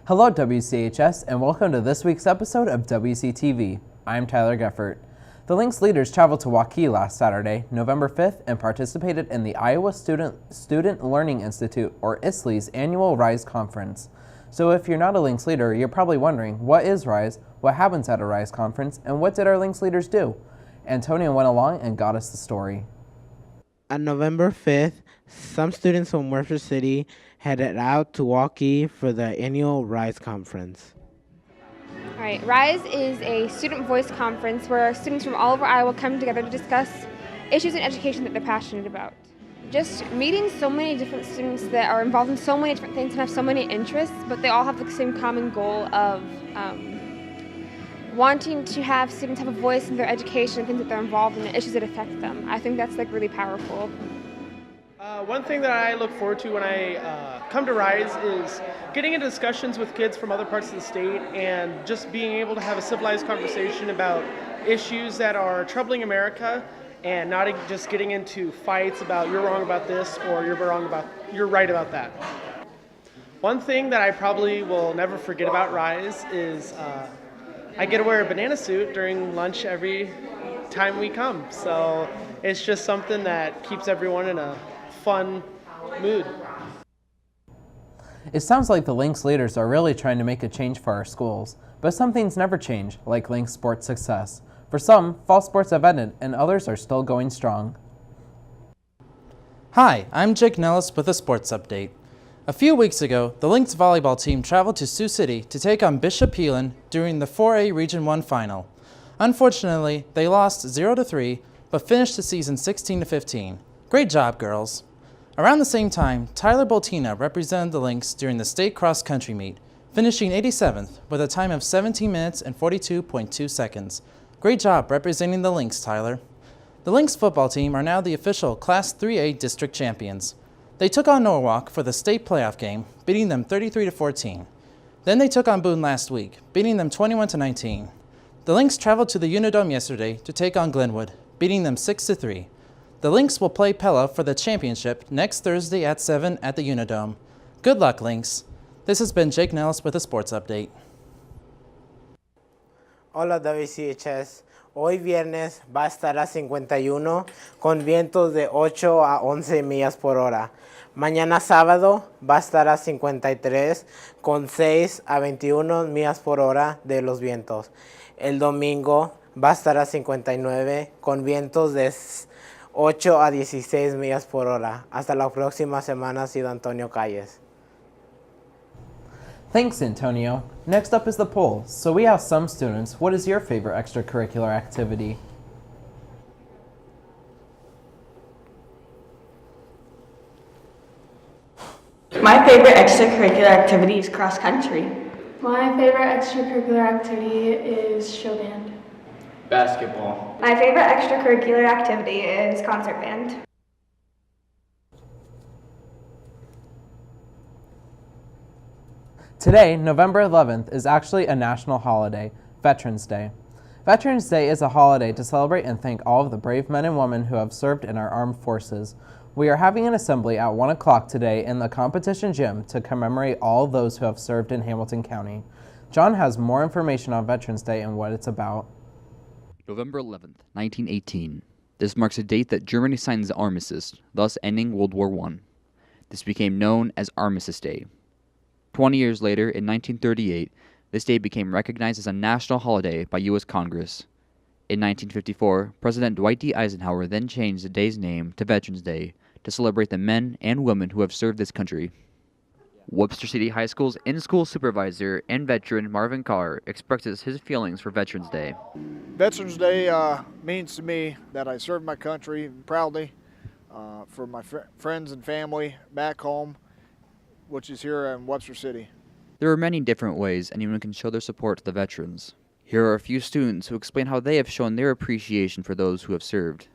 Hello WCHS and welcome to this week's episode of Wctv. I'm Tyler Geffert. The Lynx leaders traveled to Waukee last Saturday, November 5th, and participated in the Iowa Student Learning Institute, or ISLE's annual RISE conference. So if you're not a Lynx leader, you're probably wondering, what is RISE, what happens at a RISE conference, and what did our Lynx leaders do? Antonio went along and got us the story. On November 5th, some students from Webster City headed out to Waukee for the annual RISE conference. All right, RISE is a student voice conference where students from all over Iowa come together to discuss issues in education that they're passionate about. Just meeting so many different students that are involved in so many different things and have so many interests, but they all have the same common goal of wanting to have students have a voice in their education and things that they're involved in and issues that affect them. I think that's really powerful. One thing that I look forward to when I come to RISE is getting into discussions with kids from other parts of the state and just being able to have a civilized conversation about issues that are troubling America and not just getting into fights about you're wrong about this or you're right about that. One thing that I probably will never forget about RISE is I get to wear a banana suit during lunch every time we come. So it's just something that keeps everyone in a fun mood. It sounds like the Lynx leaders are really trying to make a change for our schools, but some things never change, like Lynx sports success. For some, fall sports have ended, and others are still going strong. Hi, I'm Jake Nellis with a sports update. A few weeks ago, the Lynx volleyball team traveled to Sioux City to take on Bishop Heelan during the 4A Region 1 final. Unfortunately, they lost 0-3, but finished the season 16-15. Great job, girls. Around the same time, Tyler Boltina represented the Lynx during the state cross-country meet, finishing 87th with a time of 17 minutes and 42.2 seconds. Great job representing the Lynx, Tyler. The Lynx football team are now the official Class 3A district champions. They took on Norwalk for the state playoff game, beating them 33-14. Then they took on Boone last week, beating them 21-19. The Lynx traveled to the Unidome yesterday to take on Glenwood, beating them 6-3. The Lynx will play Pella for the championship next Thursday at 7 at the Unidome. Good luck, Lynx. This has been Jake Nellis with a sports update. Hola WCHS. Hoy viernes va a estar a 51 con vientos de 8 a 11 millas por hora. Mañana sábado va a estar a 53 con 6 a 21 millas por hora de los vientos. El domingo va a estar a 59 con vientos de 8 a 16 millas por hora. Hasta la próxima semana, ha sido Antonio Calles. Thanks, Antonio. Next up is the poll. So we asked some students, what is your favorite extracurricular activity? My favorite extracurricular activity is cross country. My favorite extracurricular activity is show band. Basketball. My favorite extracurricular activity is concert band. Today, November 11th, is actually a national holiday, Veterans Day. Veterans Day is a holiday to celebrate and thank all of the brave men and women who have served in our armed forces. We are having an assembly at 1 o'clock today in the competition gym to commemorate all of those who have served in Hamilton County. John has more information on Veterans Day and what it's about. November 11th, 1918. This marks a date that Germany signs the armistice, thus ending World War I. This became known as Armistice Day. 20 years later, in 1938, this day became recognized as a national holiday by U.S. Congress. In 1954, President Dwight D. Eisenhower then changed the day's name to Veterans Day to celebrate the men and women who have served this country. Webster City High School's in-school supervisor and veteran Marvin Carr expresses his feelings for Veterans Day. Veterans Day means to me that I served my country proudly for my friends and family back home, which is here in Webster City. There are many different ways anyone can show their support to the veterans. Here are a few students who explain how they have shown their appreciation for those who have served.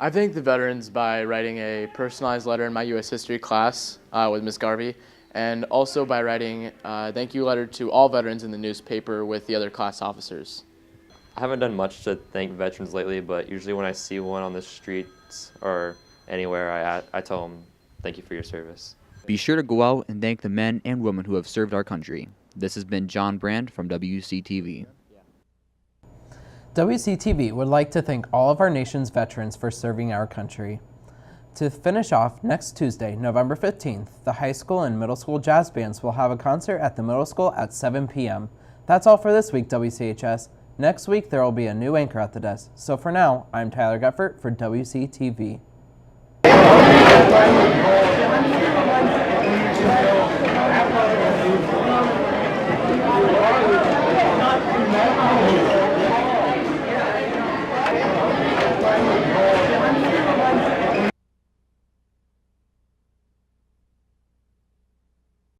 I thank the veterans by writing a personalized letter in my U.S. history class with Ms. Garvey, and also by writing a thank you letter to all veterans in the newspaper with the other class officers. I haven't done much to thank veterans lately, but usually when I see one on the streets or anywhere, I tell them thank you for your service. Be sure to go out and thank the men and women who have served our country. This has been John Brand from WCTV. WCTV would like to thank all of our nation's veterans for serving our country. To finish off, next Tuesday, November 15th, the high school and middle school jazz bands will have a concert at the middle school at 7 p.m. That's all for this week, WCHS. Next week, there will be a new anchor at the desk. So for now, I'm Tyler Geffert for WCTV.